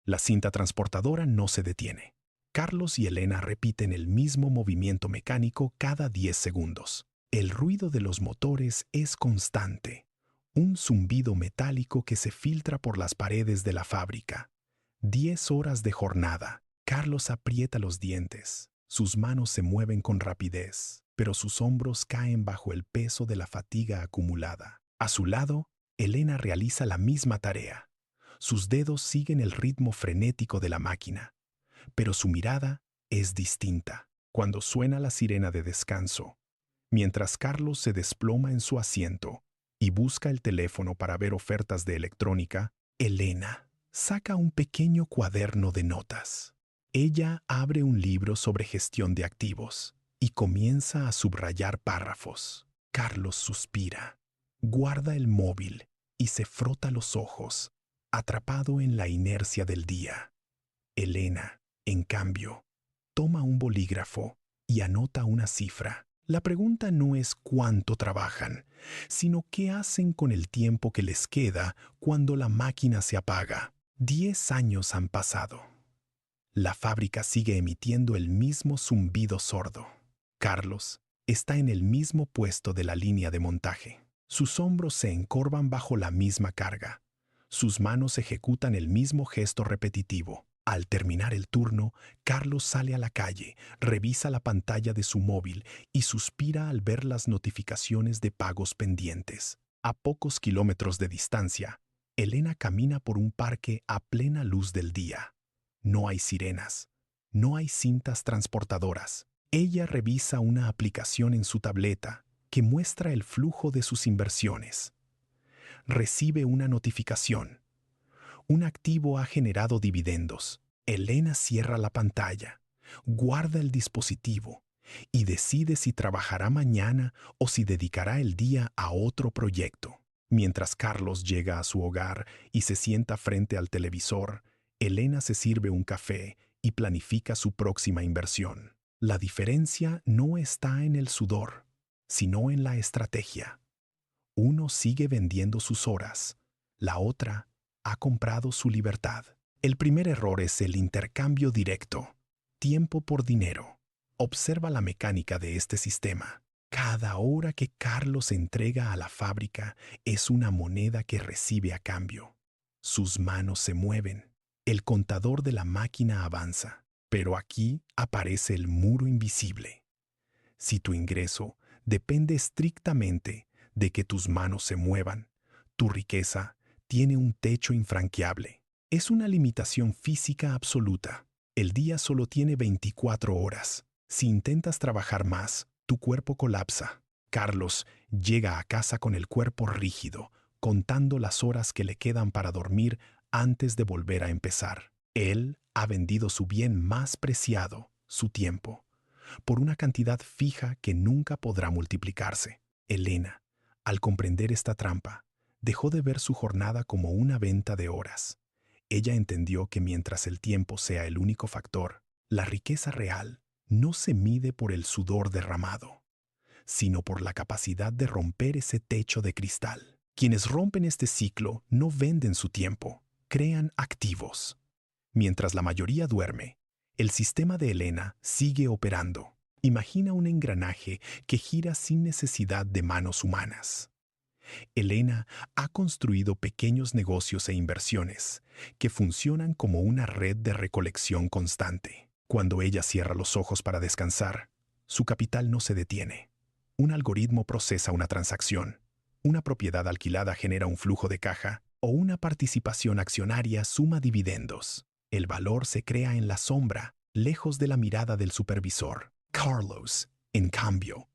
La cinta transportadora no se detiene. Carlos y Elena repiten el mismo movimiento mecánico cada 10 segundos. El ruido de los motores es constante, un zumbido metálico que se filtra por las paredes de la fábrica. 10 horas de jornada. Carlos aprieta los dientes. Sus manos se mueven con rapidez, pero sus hombros caen bajo el peso de la fatiga acumulada. A su lado, Elena realiza la misma tarea. Sus dedos siguen el ritmo frenético de la máquina, pero su mirada es distinta. Cuando suena la sirena de descanso, mientras Carlos se desploma en su asiento y busca el teléfono para ver ofertas de electrónica, Elena saca un pequeño cuaderno de notas. Ella abre un libro sobre gestión de activos y comienza a subrayar párrafos. Carlos suspira, guarda el móvil y se frota los ojos, atrapado en la inercia del día. Elena, en cambio, toma un bolígrafo y anota una cifra. La pregunta no es cuánto trabajan, sino qué hacen con el tiempo que les queda cuando la máquina se apaga. 10 años han pasado. La fábrica sigue emitiendo el mismo zumbido sordo. Carlos está en el mismo puesto de la línea de montaje. Sus hombros se encorvan bajo la misma carga. Sus manos ejecutan el mismo gesto repetitivo. Al terminar el turno, Carlos sale a la calle, revisa la pantalla de su móvil y suspira al ver las notificaciones de pagos pendientes. A pocos kilómetros de distancia, Elena camina por un parque a plena luz del día. No hay sirenas, no hay cintas transportadoras. Ella revisa una aplicación en su tableta que muestra el flujo de sus inversiones. Recibe una notificación. Un activo ha generado dividendos. Elena cierra la pantalla, guarda el dispositivo y decide si trabajará mañana o si dedicará el día a otro proyecto. Mientras Carlos llega a su hogar y se sienta frente al televisor, Elena se sirve un café y planifica su próxima inversión. La diferencia no está en el sudor, sino en la estrategia. Uno sigue vendiendo sus horas, la otra ha comprado su libertad. El primer error es el intercambio directo, tiempo por dinero. Observa la mecánica de este sistema. Cada hora que Carlos entrega a la fábrica es una moneda que recibe a cambio. Sus manos se mueven. El contador de la máquina avanza, pero aquí aparece el muro invisible. Si tu ingreso depende estrictamente de que tus manos se muevan, tu riqueza tiene un techo infranqueable. Es una limitación física absoluta. El día solo tiene 24 horas. Si intentas trabajar más, tu cuerpo colapsa. Carlos llega a casa con el cuerpo rígido, contando las horas que le quedan para dormir antes de volver a empezar. Él ha vendido su bien más preciado, su tiempo, por una cantidad fija que nunca podrá multiplicarse. Elena, al comprender esta trampa, dejó de ver su jornada como una venta de horas. Ella entendió que mientras el tiempo sea el único factor, la riqueza real no se mide por el sudor derramado, sino por la capacidad de romper ese techo de cristal. Quienes rompen este ciclo no venden su tiempo, crean activos. Mientras la mayoría duerme, el sistema de Elena sigue operando. Imagina un engranaje que gira sin necesidad de manos humanas. Elena ha construido pequeños negocios e inversiones que funcionan como una red de recolección constante. Cuando ella cierra los ojos para descansar, su capital no se detiene. Un algoritmo procesa una transacción, una propiedad alquilada genera un flujo de caja o una participación accionaria suma dividendos. El valor se crea en la sombra, lejos de la mirada del supervisor. Carlos, en cambio,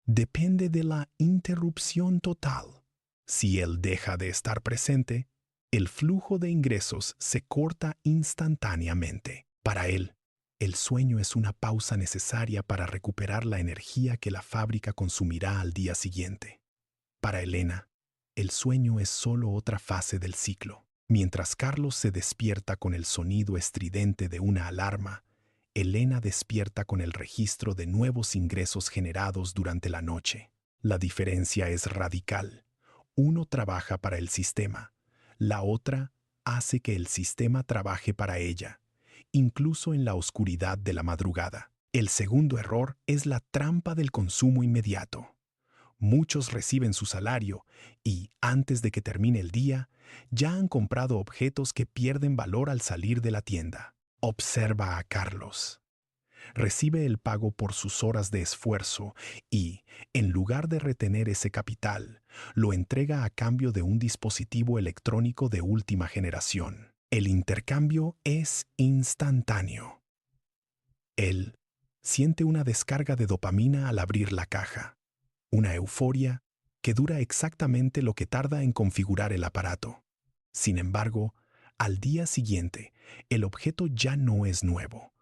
depende de la interrupción total. Si él deja de estar presente, el flujo de ingresos se corta instantáneamente. Para él, el sueño es una pausa necesaria para recuperar la energía que la fábrica consumirá al día siguiente. Para Elena, el sueño es solo otra fase del ciclo. Mientras Carlos se despierta con el sonido estridente de una alarma, Elena despierta con el registro de nuevos ingresos generados durante la noche. La diferencia es radical. Uno trabaja para el sistema, la otra hace que el sistema trabaje para ella, incluso en la oscuridad de la madrugada. El segundo error es la trampa del consumo inmediato. Muchos reciben su salario y, antes de que termine el día, ya han comprado objetos que pierden valor al salir de la tienda. Observa a Carlos. Recibe el pago por sus horas de esfuerzo y, en lugar de retener ese capital, lo entrega a cambio de un dispositivo electrónico de última generación. El intercambio es instantáneo. Él siente una descarga de dopamina al abrir la caja, una euforia que dura exactamente lo que tarda en configurar el aparato. Sin embargo, al día siguiente, el objeto ya no es nuevo.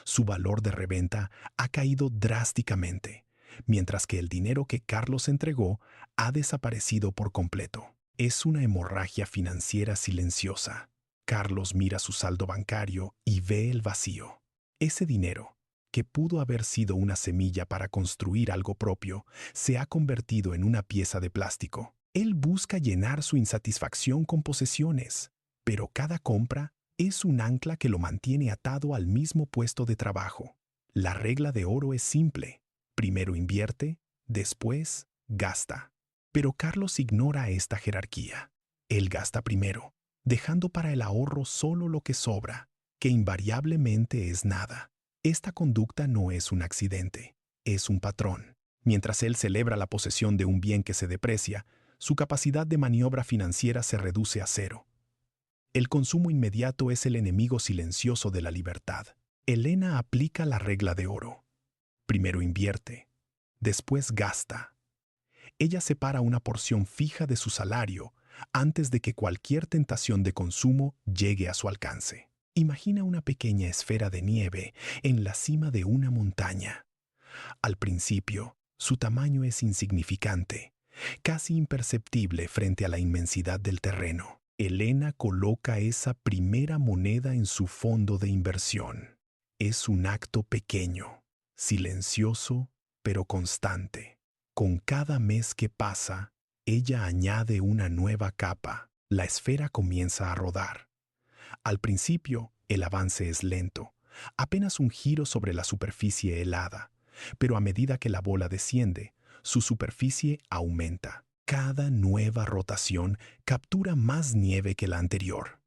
Su valor de reventa ha caído drásticamente, mientras que el dinero que Carlos entregó ha desaparecido por completo. Es una hemorragia financiera silenciosa. Carlos mira su saldo bancario y ve el vacío. Ese dinero, que pudo haber sido una semilla para construir algo propio, se ha convertido en una pieza de plástico. Él busca llenar su insatisfacción con posesiones, pero cada compra es un ancla que lo mantiene atado al mismo puesto de trabajo. La regla de oro es simple. Primero invierte, después gasta. Pero Carlos ignora esta jerarquía. Él gasta primero, dejando para el ahorro solo lo que sobra, que invariablemente es nada. Esta conducta no es un accidente, es un patrón. Mientras él celebra la posesión de un bien que se deprecia, su capacidad de maniobra financiera se reduce a cero. El consumo inmediato es el enemigo silencioso de la libertad. Elena aplica la regla de oro. Primero invierte, después gasta. Ella separa una porción fija de su salario antes de que cualquier tentación de consumo llegue a su alcance. Imagina una pequeña esfera de nieve en la cima de una montaña. Al principio, su tamaño es insignificante, casi imperceptible frente a la inmensidad del terreno. Elena coloca esa primera moneda en su fondo de inversión. Es un acto pequeño, silencioso, pero constante. Con cada mes que pasa, ella añade una nueva capa. La esfera comienza a rodar. Al principio, el avance es lento, apenas un giro sobre la superficie helada, pero a medida que la bola desciende, su superficie aumenta. Cada nueva rotación captura más nieve que la anterior.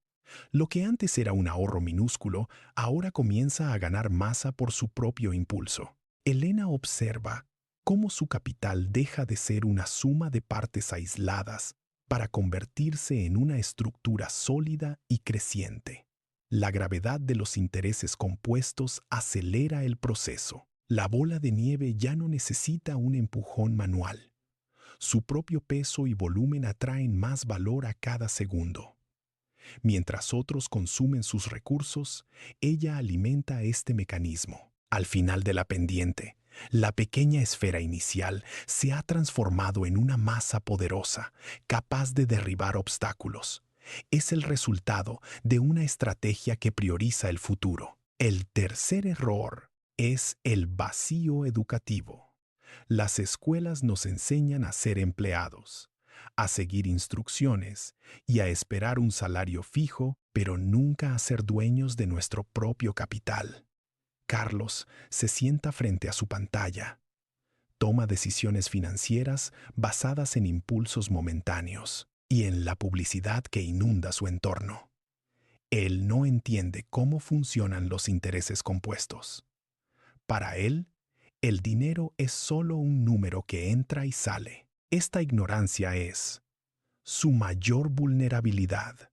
Lo que antes era un ahorro minúsculo, ahora comienza a ganar masa por su propio impulso. Elena observa cómo su capital deja de ser una suma de partes aisladas para convertirse en una estructura sólida y creciente. La gravedad de los intereses compuestos acelera el proceso. La bola de nieve ya no necesita un empujón manual. Su propio peso y volumen atraen más valor a cada segundo. Mientras otros consumen sus recursos, ella alimenta este mecanismo. Al final de la pendiente, la pequeña esfera inicial se ha transformado en una masa poderosa, capaz de derribar obstáculos. Es el resultado de una estrategia que prioriza el futuro. El tercer error es el vacío educativo. Las escuelas nos enseñan a ser empleados, a seguir instrucciones y a esperar un salario fijo, pero nunca a ser dueños de nuestro propio capital. Carlos se sienta frente a su pantalla. Toma decisiones financieras basadas en impulsos momentáneos y en la publicidad que inunda su entorno. Él no entiende cómo funcionan los intereses compuestos. Para él, el dinero es solo un número que entra y sale. Esta ignorancia es su mayor vulnerabilidad.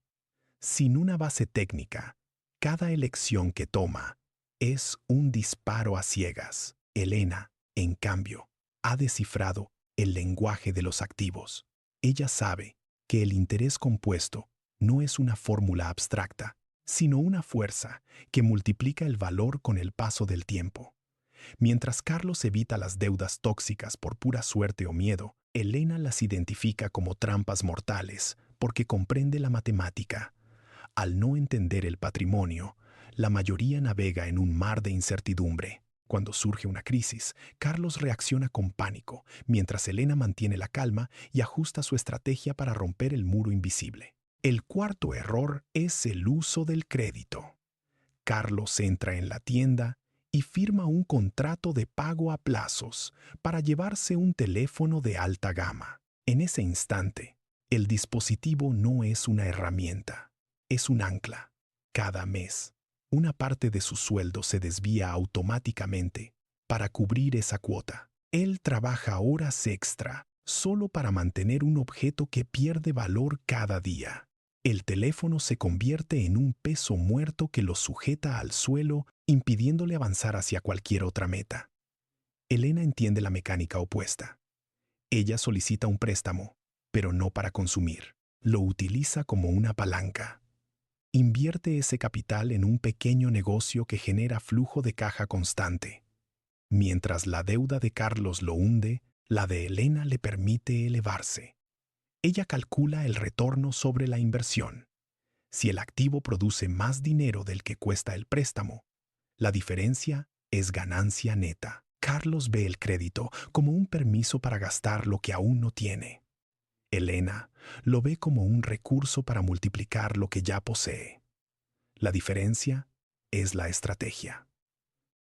Sin una base técnica, cada elección que toma es un disparo a ciegas. Elena, en cambio, ha descifrado el lenguaje de los activos. Ella sabe que el interés compuesto no es una fórmula abstracta, sino una fuerza que multiplica el valor con el paso del tiempo. Mientras Carlos evita las deudas tóxicas por pura suerte o miedo, Elena las identifica como trampas mortales porque comprende la matemática. Al no entender el patrimonio, la mayoría navega en un mar de incertidumbre. Cuando surge una crisis, Carlos reacciona con pánico, mientras Elena mantiene la calma y ajusta su estrategia para romper el muro invisible. El cuarto error es el uso del crédito. Carlos entra en la tienda y firma un contrato de pago a plazos para llevarse un teléfono de alta gama. En ese instante, el dispositivo no es una herramienta, es un ancla. Cada mes, una parte de su sueldo se desvía automáticamente para cubrir esa cuota. Él trabaja horas extra solo para mantener un objeto que pierde valor cada día. El teléfono se convierte en un peso muerto que lo sujeta al suelo, impidiéndole avanzar hacia cualquier otra meta. Elena entiende la mecánica opuesta. Ella solicita un préstamo, pero no para consumir. Lo utiliza como una palanca. Invierte ese capital en un pequeño negocio que genera flujo de caja constante. Mientras la deuda de Carlos lo hunde, la de Elena le permite elevarse. Ella calcula el retorno sobre la inversión. Si el activo produce más dinero del que cuesta el préstamo, la diferencia es ganancia neta. Carlos ve el crédito como un permiso para gastar lo que aún no tiene. Elena lo ve como un recurso para multiplicar lo que ya posee. La diferencia es la estrategia.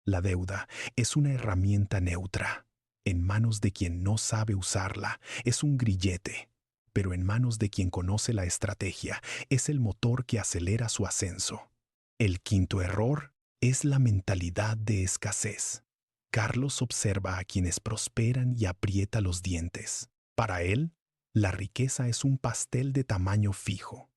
La deuda es una herramienta neutra. En manos de quien no sabe usarla, es un grillete. Pero en manos de quien conoce la estrategia, es el motor que acelera su ascenso. El quinto error es la mentalidad de escasez. Carlos observa a quienes prosperan y aprieta los dientes. Para él, la riqueza es un pastel de tamaño fijo.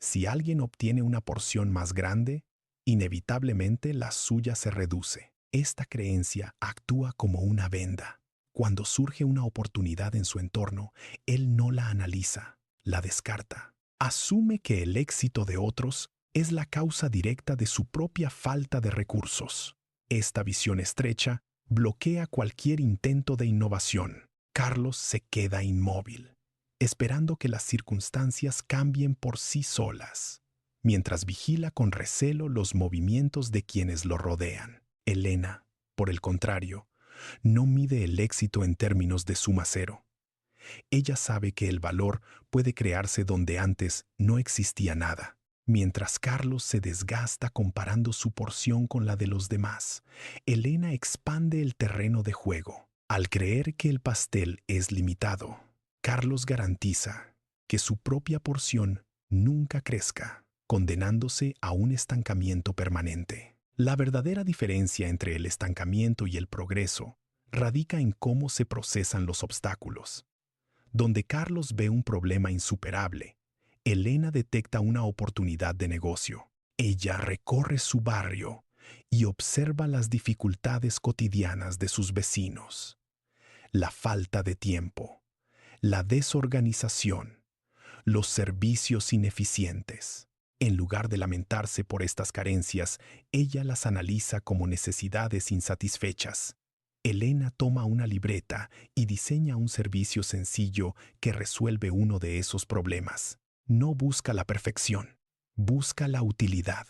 Si alguien obtiene una porción más grande, inevitablemente la suya se reduce. Esta creencia actúa como una venda. Cuando surge una oportunidad en su entorno, él no la analiza, la descarta. Asume que el éxito de otros es la causa directa de su propia falta de recursos. Esta visión estrecha bloquea cualquier intento de innovación. Carlos se queda inmóvil, esperando que las circunstancias cambien por sí solas, mientras vigila con recelo los movimientos de quienes lo rodean. Elena, por el contrario, no mide el éxito en términos de suma cero. Ella sabe que el valor puede crearse donde antes no existía nada. Mientras Carlos se desgasta comparando su porción con la de los demás, Elena expande el terreno de juego. Al creer que el pastel es limitado, Carlos garantiza que su propia porción nunca crezca, condenándose a un estancamiento permanente. La verdadera diferencia entre el estancamiento y el progreso radica en cómo se procesan los obstáculos. Donde Carlos ve un problema insuperable, Elena detecta una oportunidad de negocio. Ella recorre su barrio y observa las dificultades cotidianas de sus vecinos. La falta de tiempo, la desorganización, los servicios ineficientes. En lugar de lamentarse por estas carencias, ella las analiza como necesidades insatisfechas. Elena toma una libreta y diseña un servicio sencillo que resuelve uno de esos problemas. No busca la perfección, busca la utilidad.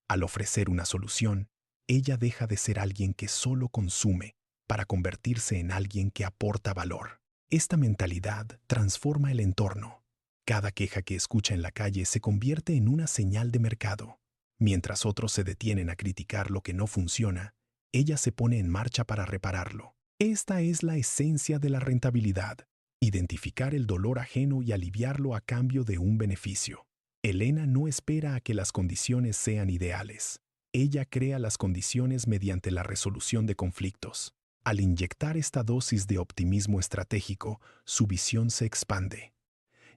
Al ofrecer una solución, ella deja de ser alguien que solo consume para convertirse en alguien que aporta valor. Esta mentalidad transforma el entorno. Cada queja que escucha en la calle se convierte en una señal de mercado. Mientras otros se detienen a criticar lo que no funciona, ella se pone en marcha para repararlo. Esta es la esencia de la rentabilidad: identificar el dolor ajeno y aliviarlo a cambio de un beneficio. Elena no espera a que las condiciones sean ideales. Ella crea las condiciones mediante la resolución de conflictos. Al inyectar esta dosis de optimismo estratégico, su visión se expande.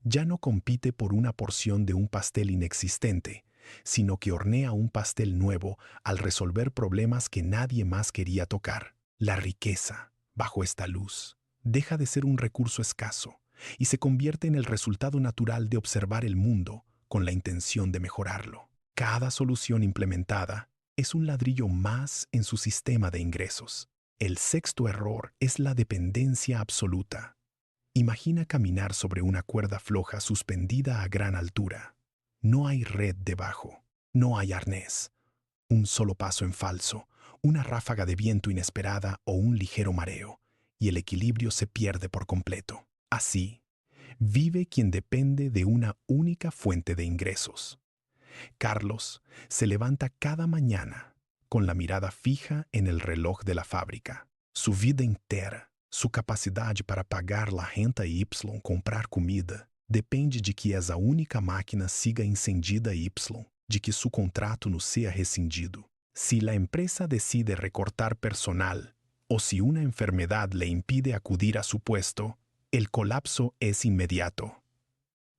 Ya no compite por una porción de un pastel inexistente, sino que hornea un pastel nuevo al resolver problemas que nadie más quería tocar. La riqueza, bajo esta luz, deja de ser un recurso escaso y se convierte en el resultado natural de observar el mundo con la intención de mejorarlo. Cada solución implementada es un ladrillo más en su sistema de ingresos. El sexto error es la dependencia absoluta. Imagina caminar sobre una cuerda floja suspendida a gran altura. No hay red debajo, no hay arnés. Un solo paso en falso, una ráfaga de viento inesperada o un ligero mareo, y el equilibrio se pierde por completo. Así, Vive quien depende de una única fuente de ingresos. Carlos se levanta cada mañana con la mirada fija en el reloj de la fábrica. Su vida entera, su capacidad para pagar la renta Y, comprar comida, depende de que esa única máquina siga encendida Y, de que su contrato no sea rescindido. Si la empresa decide recortar personal o si una enfermedad le impide acudir a su puesto, el colapso es inmediato.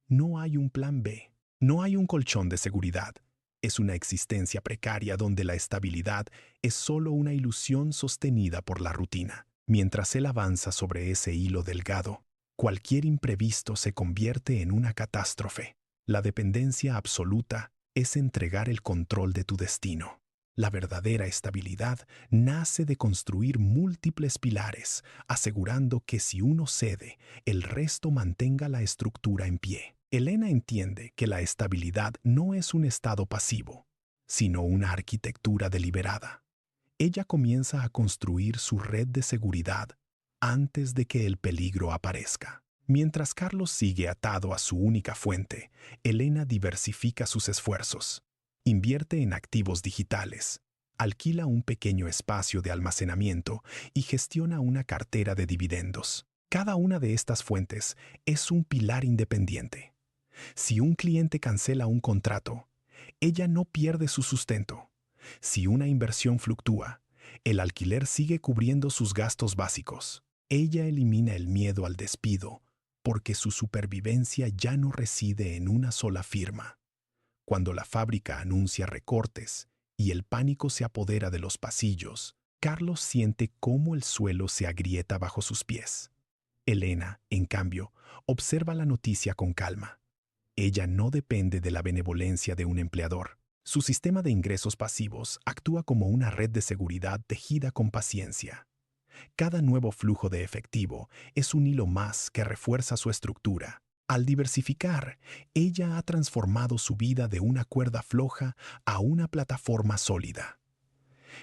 No hay un plan B, no hay un colchón de seguridad. Es una existencia precaria donde la estabilidad es solo una ilusión sostenida por la rutina. Mientras él avanza sobre ese hilo delgado, cualquier imprevisto se convierte en una catástrofe. La dependencia absoluta es entregar el control de tu destino. La verdadera estabilidad nace de construir múltiples pilares, asegurando que si uno cede, el resto mantenga la estructura en pie. Elena entiende que la estabilidad no es un estado pasivo, sino una arquitectura deliberada. Ella comienza a construir su red de seguridad antes de que el peligro aparezca. Mientras Carlos sigue atado a su única fuente, Elena diversifica sus esfuerzos. Invierte en activos digitales, alquila un pequeño espacio de almacenamiento y gestiona una cartera de dividendos. Cada una de estas fuentes es un pilar independiente. Si un cliente cancela un contrato, ella no pierde su sustento. Si una inversión fluctúa, el alquiler sigue cubriendo sus gastos básicos. Ella elimina el miedo al despido porque su supervivencia ya no reside en una sola firma. Cuando la fábrica anuncia recortes y el pánico se apodera de los pasillos, Carlos siente cómo el suelo se agrieta bajo sus pies. Elena, en cambio, observa la noticia con calma. Ella no depende de la benevolencia de un empleador. Su sistema de ingresos pasivos actúa como una red de seguridad tejida con paciencia. Cada nuevo flujo de efectivo es un hilo más que refuerza su estructura. Al diversificar, ella ha transformado su vida de una cuerda floja a una plataforma sólida.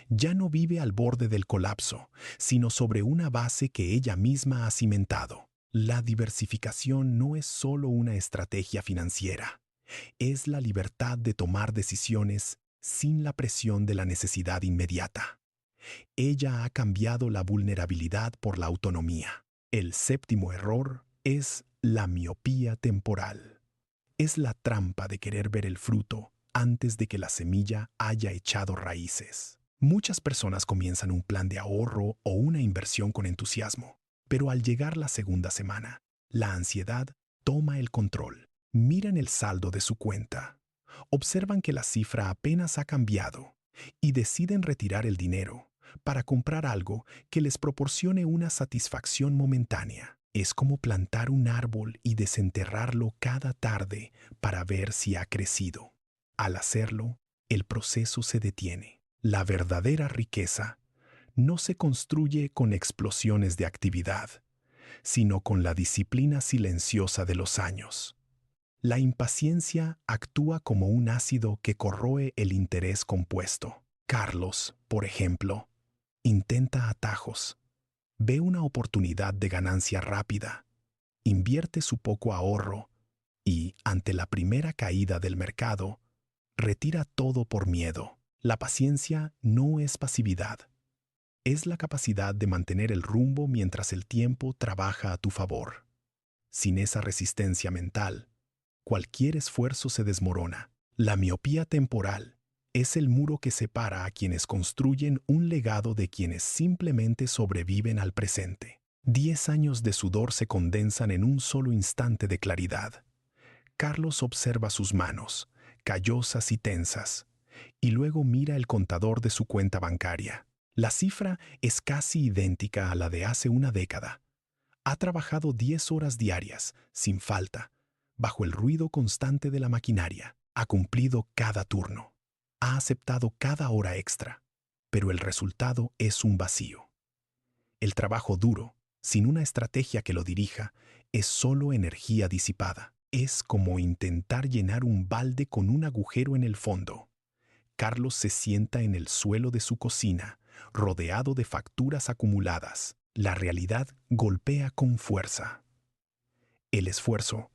Ya no vive al borde del colapso, sino sobre una base que ella misma ha cimentado. La diversificación no es solo una estrategia financiera, es la libertad de tomar decisiones sin la presión de la necesidad inmediata. Ella ha cambiado la vulnerabilidad por la autonomía. El séptimo error es la miopía temporal. Es la trampa de querer ver el fruto antes de que la semilla haya echado raíces. Muchas personas comienzan un plan de ahorro o una inversión con entusiasmo, pero al llegar la segunda semana, la ansiedad toma el control. Miran el saldo de su cuenta, observan que la cifra apenas ha cambiado y deciden retirar el dinero para comprar algo que les proporcione una satisfacción momentánea. Es como plantar un árbol y desenterrarlo cada tarde para ver si ha crecido. Al hacerlo, el proceso se detiene. La verdadera riqueza no se construye con explosiones de actividad, sino con la disciplina silenciosa de los años. La impaciencia actúa como un ácido que corroe el interés compuesto. Carlos, por ejemplo, intenta atajos, ve una oportunidad de ganancia rápida, invierte su poco ahorro y, ante la primera caída del mercado, retira todo por miedo. La paciencia no es pasividad, es la capacidad de mantener el rumbo mientras el tiempo trabaja a tu favor. Sin esa resistencia mental, cualquier esfuerzo se desmorona. La miopía temporal es el muro que separa a quienes construyen un legado de quienes simplemente sobreviven al presente. 10 años de sudor se condensan en un solo instante de claridad. Carlos observa sus manos, callosas y tensas, y luego mira el contador de su cuenta bancaria. La cifra es casi idéntica a la de hace una década. Ha trabajado 10 horas diarias, sin falta, bajo el ruido constante de la maquinaria. Ha cumplido cada turno. Ha aceptado cada hora extra, pero el resultado es un vacío. El trabajo duro, sin una estrategia que lo dirija, es solo energía disipada. Es como intentar llenar un balde con un agujero en el fondo. Carlos se sienta en el suelo de su cocina, rodeado de facturas acumuladas. La realidad golpea con fuerza. El esfuerzo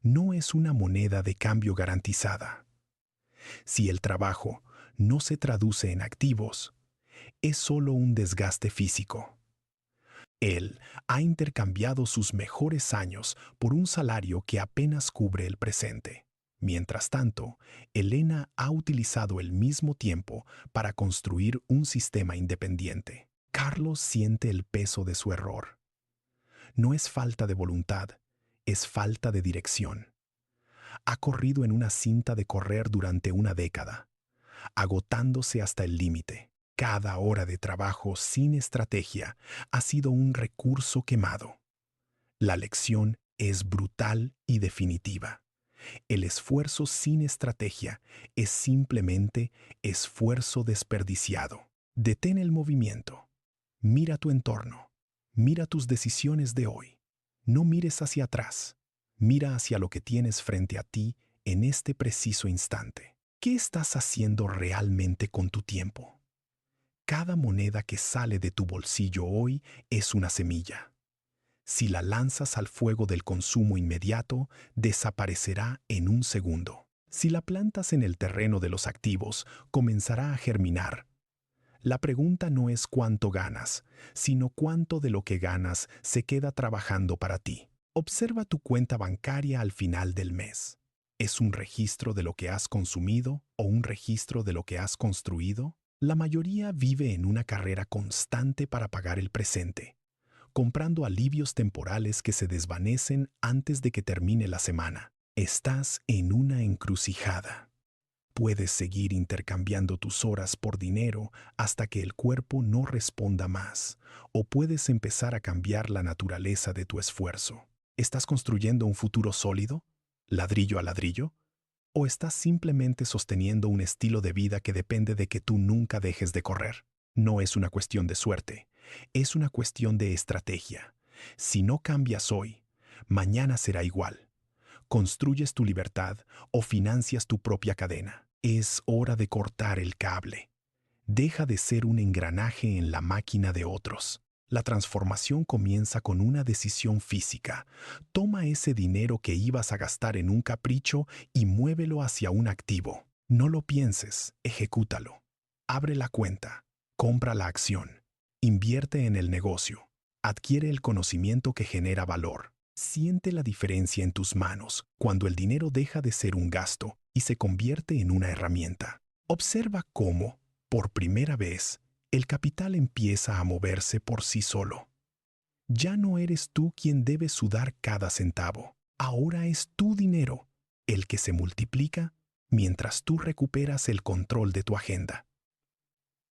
no es una moneda de cambio garantizada. Si el trabajo no se traduce en activos, es solo un desgaste físico. Él ha intercambiado sus mejores años por un salario que apenas cubre el presente. Mientras tanto, Elena ha utilizado el mismo tiempo para construir un sistema independiente. Carlos siente el peso de su error. No es falta de voluntad, es falta de dirección. Ha corrido en una cinta de correr durante una década, agotándose hasta el límite. Cada hora de trabajo sin estrategia ha sido un recurso quemado. La lección es brutal y definitiva. El esfuerzo sin estrategia es simplemente esfuerzo desperdiciado. Detén el movimiento. Mira tu entorno. Mira tus decisiones de hoy. No mires hacia atrás. Mira hacia lo que tienes frente a ti en este preciso instante. ¿Qué estás haciendo realmente con tu tiempo? Cada moneda que sale de tu bolsillo hoy es una semilla. Si la lanzas al fuego del consumo inmediato, desaparecerá en un segundo. Si la plantas en el terreno de los activos, comenzará a germinar. La pregunta no es cuánto ganas, sino cuánto de lo que ganas se queda trabajando para ti. Observa tu cuenta bancaria al final del mes. ¿Es un registro de lo que has consumido o un registro de lo que has construido? La mayoría vive en una carrera constante para pagar el presente, comprando alivios temporales que se desvanecen antes de que termine la semana. Estás en una encrucijada. Puedes seguir intercambiando tus horas por dinero hasta que el cuerpo no responda más, o puedes empezar a cambiar la naturaleza de tu esfuerzo. ¿Estás construyendo un futuro sólido, ladrillo a ladrillo? ¿O estás simplemente sosteniendo un estilo de vida que depende de que tú nunca dejes de correr? No es una cuestión de suerte, es una cuestión de estrategia. Si no cambias hoy, mañana será igual. Construyes tu libertad o financias tu propia cadena. Es hora de cortar el cable. Deja de ser un engranaje en la máquina de otros. La transformación comienza con una decisión física. Toma ese dinero que ibas a gastar en un capricho y muévelo hacia un activo. No lo pienses, ejecútalo. Abre la cuenta, compra la acción, invierte en el negocio, adquiere el conocimiento que genera valor. Siente la diferencia en tus manos cuando el dinero deja de ser un gasto y se convierte en una herramienta. Observa cómo, por primera vez, el capital empieza a moverse por sí solo. Ya no eres tú quien debe sudar cada centavo. Ahora es tu dinero, el que se multiplica mientras tú recuperas el control de tu agenda.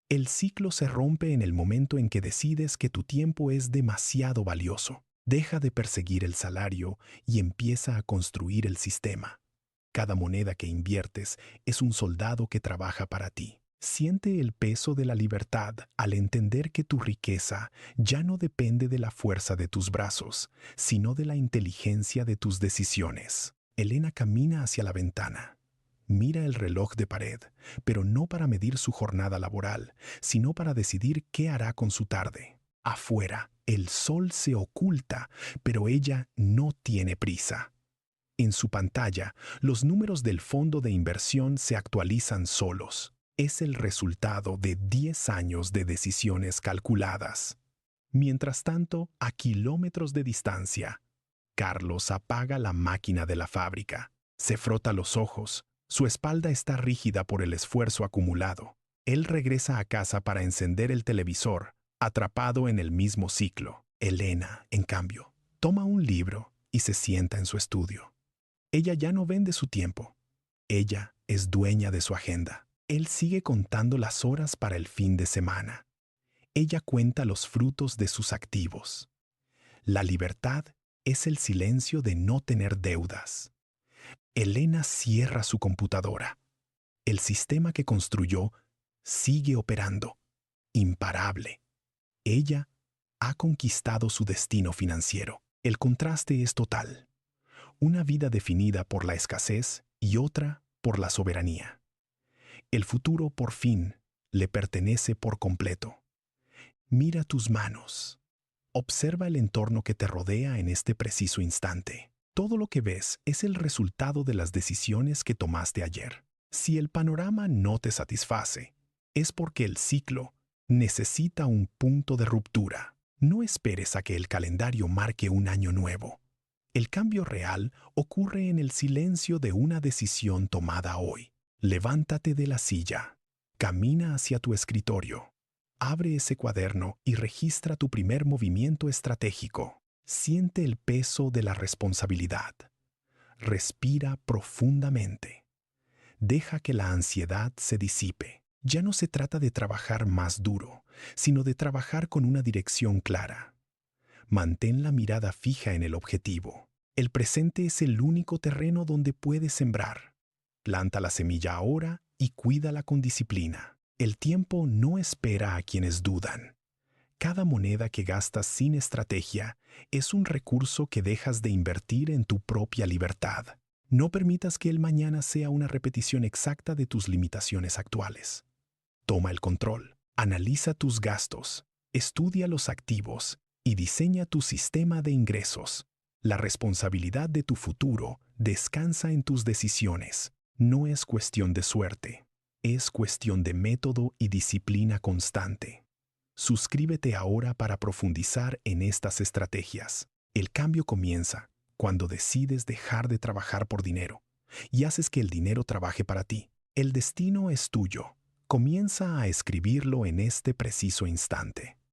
El ciclo se rompe en el momento en que decides que tu tiempo es demasiado valioso. Deja de perseguir el salario y empieza a construir el sistema. Cada moneda que inviertes es un soldado que trabaja para ti. Siente el peso de la libertad al entender que tu riqueza ya no depende de la fuerza de tus brazos, sino de la inteligencia de tus decisiones. Elena camina hacia la ventana. Mira el reloj de pared, pero no para medir su jornada laboral, sino para decidir qué hará con su tarde. Afuera, el sol se oculta, pero ella no tiene prisa. En su pantalla, los números del fondo de inversión se actualizan solos. Es el resultado de 10 años de decisiones calculadas. Mientras tanto, a kilómetros de distancia, Carlos apaga la máquina de la fábrica. Se frota los ojos. Su espalda está rígida por el esfuerzo acumulado. Él regresa a casa para encender el televisor, atrapado en el mismo ciclo. Elena, en cambio, toma un libro y se sienta en su estudio. Ella ya no vende su tiempo. Ella es dueña de su agenda. Él sigue contando las horas para el fin de semana. Ella cuenta los frutos de sus activos. La libertad es el silencio de no tener deudas. Elena cierra su computadora. El sistema que construyó sigue operando, imparable. Ella ha conquistado su destino financiero. El contraste es total. Una vida definida por la escasez y otra por la soberanía. El futuro, por fin, le pertenece por completo. Mira tus manos. Observa el entorno que te rodea en este preciso instante. Todo lo que ves es el resultado de las decisiones que tomaste ayer. Si el panorama no te satisface, es porque el ciclo necesita un punto de ruptura. No esperes a que el calendario marque un año nuevo. El cambio real ocurre en el silencio de una decisión tomada hoy. Levántate de la silla, camina hacia tu escritorio, abre ese cuaderno y registra tu primer movimiento estratégico. Siente el peso de la responsabilidad. Respira profundamente. Deja que la ansiedad se disipe. Ya no se trata de trabajar más duro, sino de trabajar con una dirección clara. Mantén la mirada fija en el objetivo. El presente es el único terreno donde puedes sembrar. Planta la semilla ahora y cuídala con disciplina. El tiempo no espera a quienes dudan. Cada moneda que gastas sin estrategia es un recurso que dejas de invertir en tu propia libertad. No permitas que el mañana sea una repetición exacta de tus limitaciones actuales. Toma el control, analiza tus gastos, estudia los activos y diseña tu sistema de ingresos. La responsabilidad de tu futuro descansa en tus decisiones. No es cuestión de suerte, es cuestión de método y disciplina constante. Suscríbete ahora para profundizar en estas estrategias. El cambio comienza cuando decides dejar de trabajar por dinero y haces que el dinero trabaje para ti. El destino es tuyo. Comienza a escribirlo en este preciso instante.